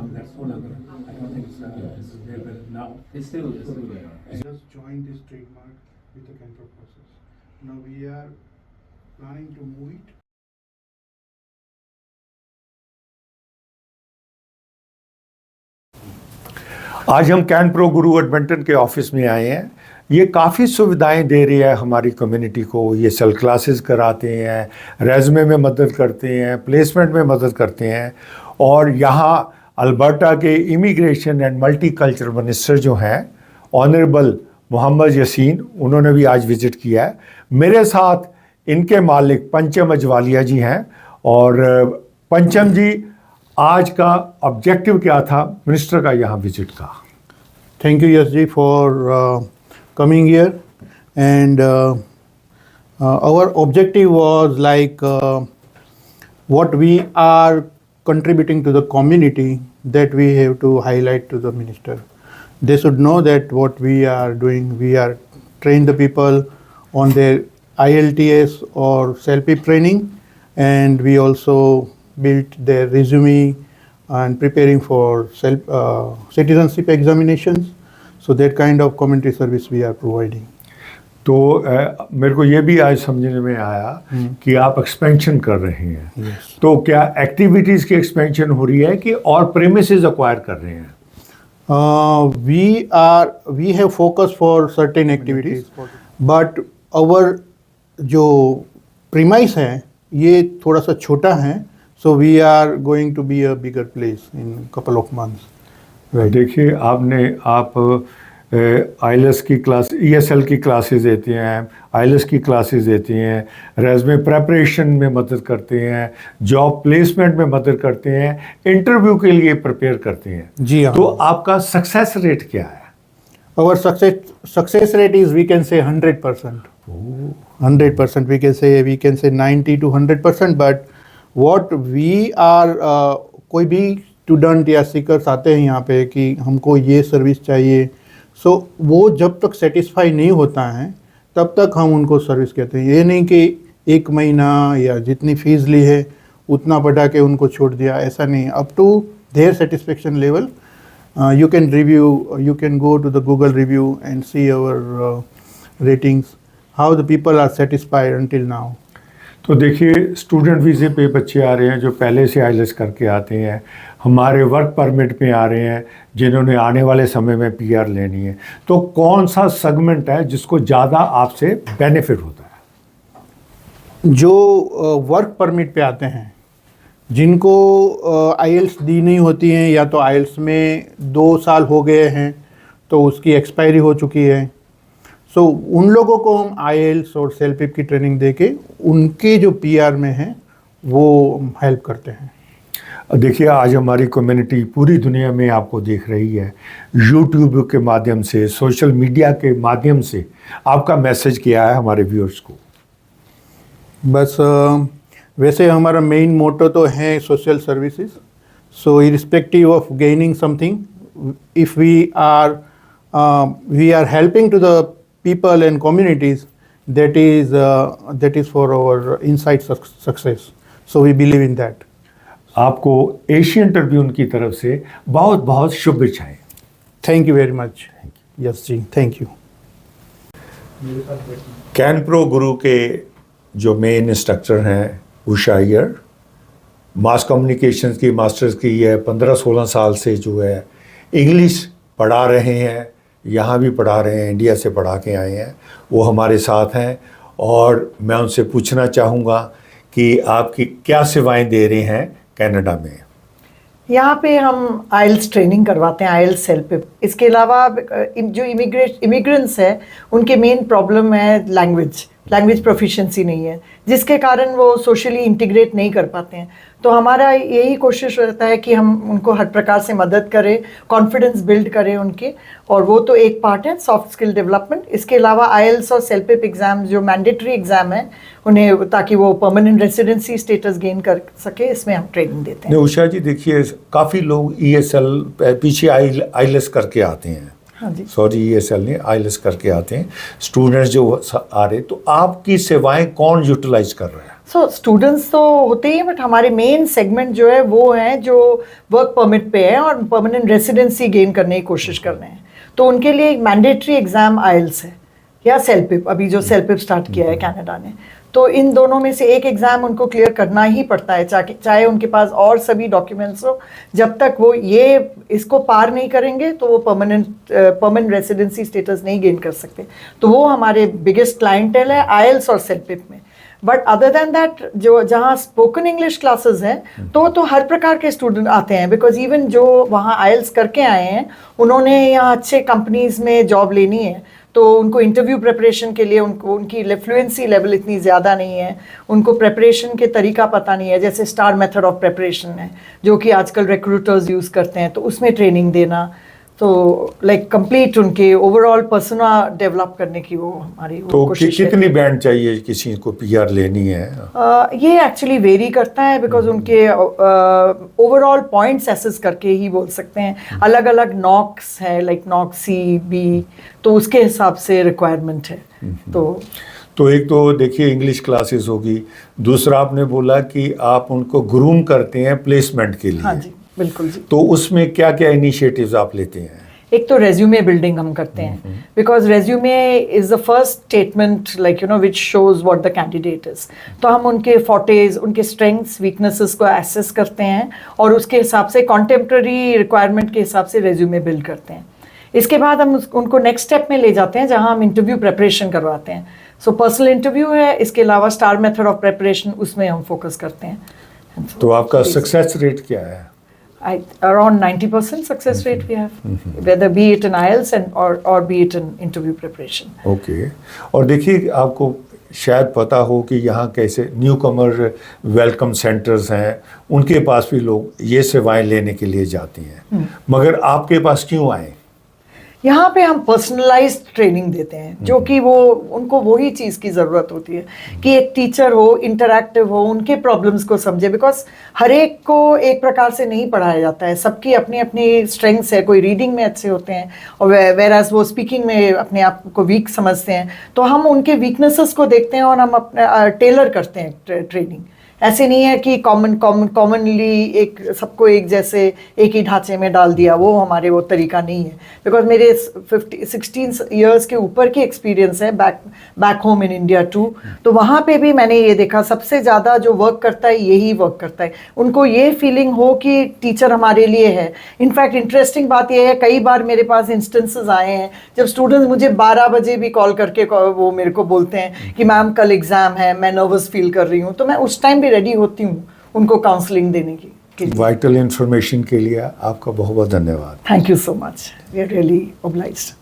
No, that's no longer. I don't think it's there, but now. It's still there. Just joined this trademark with the Canpro process. Now we are planning to move it. आज हम कैनप्रो गुरु Edmonton के office में आए हैं। ये काफ़ी सुविधाएं दे रही है हमारी कम्युनिटी को। ये सेल क्लासेस कराते हैं, रेज़्यूमे में मदद करते हैं, प्लेसमेंट में मदद करते हैं। और यहाँ अल्बर्टा के इमिग्रेशन एंड मल्टीकल्चर मिनिस्टर जो हैं ऑनरेबल मोहम्मद यासीन, उन्होंने भी आज विज़िट किया है। मेरे साथ इनके मालिक पंचम अजवालिया जी हैं। और पंचम जी, आज का ऑब्जेक्टिव क्या था मिनिस्टर का यहाँ विजिट का? Thank you, Yash ji, for coming here. And our objective was like what we are contributing to the community that we have to highlight to the minister. They should know that what we are doing, we are train the people on their IELTS or self-pip training, and we also built their resume and preparing for citizenship examinations. So that kind of community service we are providing. तो मेरे को ये भी आज समझने में आया कि आप एक्सपेंशन कर रहे हैं। Yes. तो क्या एक्टिविटीज़ की एक्सपेंशन हो रही है कि और प्रेमिसेस एक्वायर कर रहे हैं? We have focus for certain activities, but our जो premise है ये थोड़ा सा छोटा है, so we are going to be a bigger place in couple of months. देखिए, आप आईएलएस की क्लास, ESL की क्लासेस देते हैं, आईएलएस की क्लासेस देते हैं, रेज़्यूमे प्रेपरेशन में मदद करते हैं, जॉब प्लेसमेंट में मदद करते हैं, इंटरव्यू के लिए प्रिपेयर करते हैं। जी हाँ। तो आपका सक्सेस रेट क्या है? Our success rate is, we can say 100%. 100%, we can say 90 to 100%. But what we are कोई भी स्टूडेंट या सीकर्स आते हैं यहाँ पे कि हमको ये सर्विस चाहिए, सो वो जब तक सेटिस्फाई नहीं होता है तब तक हम उनको सर्विस कहते हैं। ये नहीं कि एक महीना या जितनी फीस ली है उतना बढ़ा के उनको छोड़ दिया, ऐसा नहीं। Up to their satisfaction level you can review, you can go to the Google review and see our ratings, how the people are satisfied until now. तो देखिए, स्टूडेंट वीज़े पे बच्चे आ रहे हैं जो पहले से आईएलएस करके आते हैं, हमारे वर्क परमिट पे आ रहे हैं जिन्होंने आने वाले समय में पीआर लेनी है। तो कौन सा सेगमेंट है जिसको ज़्यादा आपसे बेनिफिट होता है? जो वर्क परमिट पे आते हैं, जिनको आईएल्स दी नहीं होती हैं या तो आईएल्स में 2 साल हो गए हैं तो उसकी एक्सपायरी हो चुकी है, सो उन लोगों को हम आईएल्स और सेल्फ-पिप की ट्रेनिंग देके उनके जो पीआर में हैं वो हेल्प करते हैं। देखिए, आज हमारी कम्युनिटी पूरी दुनिया में आपको देख रही है, यूट्यूब के माध्यम से, सोशल मीडिया के माध्यम से। आपका मैसेज क्या है हमारे व्यूअर्स को? बस वैसे हमारा मेन मोटो तो है social services. So irrespective of gaining something, if we are helping to the people and communities, that is for our inside success. So we believe in that. आपको एशियन ट्रिब्यून की तरफ से बहुत बहुत शुभेच्छाएं। Thank you very much. Yes ji, thank you. कैनप्रो गुरु के जो main instructor हैं उषा अय्यर, मास communications की मास्टर्स की है, 15-16 साल से जो है इंग्लिश पढ़ा रहे हैं, यहाँ भी पढ़ा रहे हैं, इंडिया से पढ़ा के आए हैं। वो हमारे साथ हैं और मैं उनसे पूछना चाहूँगा कि आपकी क्या सेवाएं दे रहे हैं कनाडा में? यहाँ पे हम आइल्स ट्रेनिंग करवाते हैं, आइल्स सेल्फ-पिप। इसके अलावा जो इमिग्रेंट्स हैं उनके मेन प्रॉब्लम है लैंग्वेज प्रोफिशिएंसी नहीं है, जिसके कारण वो सोशली इंटीग्रेट नहीं कर पाते हैं। तो हमारा यही कोशिश रहता है कि हम उनको हर प्रकार से मदद करें, कॉन्फिडेंस बिल्ड करें उनके, और वो तो एक पार्ट है सॉफ्ट स्किल डेवलपमेंट। इसके अलावा आईएल्स और सेल्फ-पिप एग्ज़ाम जो मैंडेटरी एग्ज़ाम है उन्हें, ताकि वो परमानेंट रेसिडेंसी स्टेटस गेन कर सके, इसमें हम ट्रेनिंग देते हैं। उषा जी, देखिए काफ़ी लोग ESL पीछे आईएलएस करके आते हैं। हाँ जी, सॉरी, ESL नहीं, आईएलएस करके आते हैं स्टूडेंट्स जो आ रहे। तो आपकी सेवाएं कौन यूटिलाइज कर रहा है? सो स्टूडेंट्स तो होते ही हैं, बट हमारे मेन सेगमेंट जो है वो है जो वर्क परमिट पे है और परमानेंट रेसिडेंसी गेन करने की कोशिश कर रहे हैं। तो उनके लिए एक मैंडेटरी एग्जाम आइल्स है या सेल्पिप, अभी जो सेल्पिप स्टार्ट किया है कनाडा ने। तो इन दोनों में से एक एग्ज़ाम उनको क्लियर करना ही पड़ता है, चाहे उनके पास और सभी डॉक्यूमेंट्स हो। जब तक वो ये इसको पार नहीं करेंगे तो वो परमानेंट रेसिडेंसी स्टेटस नहीं गेन कर सकते। तो वो हमारे बिगेस्ट क्लाइंटेल है आइल्स और सेल्पिप में। बट अदर देन दैट जो जहाँ स्पोकन इंग्लिश क्लासेस हैं तो हर प्रकार के स्टूडेंट आते हैं, बिकॉज इवन जो वहाँ आइल्स करके आए हैं उन्होंने यहाँ अच्छे कंपनीज़ में जॉब लेनी है, तो उनको इंटरव्यू प्रिपरेशन के लिए उनकी फ्लुएंसी लेवल इतनी ज़्यादा नहीं है, उनको प्रिपरेशन के तरीका पता नहीं है। जैसे स्टार मेथड ऑफ प्रिपरेशन है जो कि आजकल रिक्रूटर्स यूज़ करते हैं, तो उसमें ट्रेनिंग देना, तो लाइक कंप्लीट उनके ओवरऑल पर्सना डेवलप करने की वो हमारी तो कोशिश कितनी बैंड चाहिए किसी को पीआर लेनी है? ये एक्चुअली वेरी करता है, बिकॉज उनके ओवरऑल पॉइंट्स एसेस करके ही बोल सकते हैं। अलग अलग नॉक्स है, लाइक नॉक सी बी, तो उसके हिसाब से रिक्वायरमेंट है। तो एक तो देखिए इंग्लिश क्लासेस होगी, दूसरा आपने बोला कि आप उनको ग्रूम करते हैं प्लेसमेंट के लिए। हाँ जी, बिल्कुल जी। तो उसमें क्या क्या इनिशिएटिव्स आप लेते हैं? एक तो रेज्यूमे बिल्डिंग हम करते हैं, because resume is the first statement like which shows what the candidate is. तो हम उनके फोर्टेज, उनके स्ट्रेंथ्स, वीकनेसेस को एसेस करते हैं और उसके हिसाब से कॉन्टेम्प्रेरी रिक्वायरमेंट के हिसाब से रेज्यूमे बिल्ड करते हैं। इसके बाद हम उनको नेक्स्ट स्टेप में ले जाते हैं जहां हम इंटरव्यू प्रिपरेशन करवाते हैं। सो पर्सनल इंटरव्यू है, इसके अलावा स्टार मेथड ऑफ प्रिपरेशन, उसमें हम फोकस करते हैं। तो आपका सक्सेस रेट क्या है? Around 90% success rate we have, whether be it in IELTS or be it in interview preparation. Okay. और देखिए आपको शायद पता हो कि यहाँ कैसे न्यू कमर वेलकम सेंटर्स हैं, उनके पास भी लोग ये सेवाएं लेने के लिए जाती हैं, मगर आपके पास क्यों आए? यहाँ पे हम पर्सनलाइज्ड ट्रेनिंग देते हैं, जो कि वो उनको वही चीज़ की ज़रूरत होती है कि एक टीचर हो, इंटरैक्टिव हो, उनके प्रॉब्लम्स को समझे। बिकॉज हर एक को एक प्रकार से नहीं पढ़ाया जाता है, सबकी अपनी अपनी स्ट्रेंथ्स है। कोई रीडिंग में अच्छे होते हैं और वेराज वो स्पीकिंग में अपने आप को वीक समझते हैं। तो हम उनके वीकनेसेस को देखते हैं और हम अपने टेलर करते हैं ट्रेनिंग। ऐसे नहीं है कि कॉमनली एक सबको एक जैसे एक ही ढांचे में डाल दिया, वो हमारे वो तरीका नहीं है। बिकॉज मेरे 16 ईयर्स के ऊपर की एक्सपीरियंस है back home in India too. तो वहाँ पे भी मैंने ये देखा सबसे ज़्यादा जो वर्क करता है यही वर्क करता है। उनको ये फीलिंग हो कि टीचर हमारे लिए है। इनफैक्ट इंटरेस्टिंग बात यह है, कई बार मेरे पास इंस्टेंसेस आए हैं जब स्टूडेंट्स मुझे 12 बजे भी कॉल करके वो मेरे को बोलते हैं कि मैम कल एग्ज़ाम है, मैं नर्वस फील कर रही हूँ। तो मैं उस टाइम भी रेडी होती हूँ उनको काउंसलिंग देने की। वाइटल इन्फॉर्मेशन के लिए आपका बहुत बहुत धन्यवाद। Thank you so much, we are really obliged.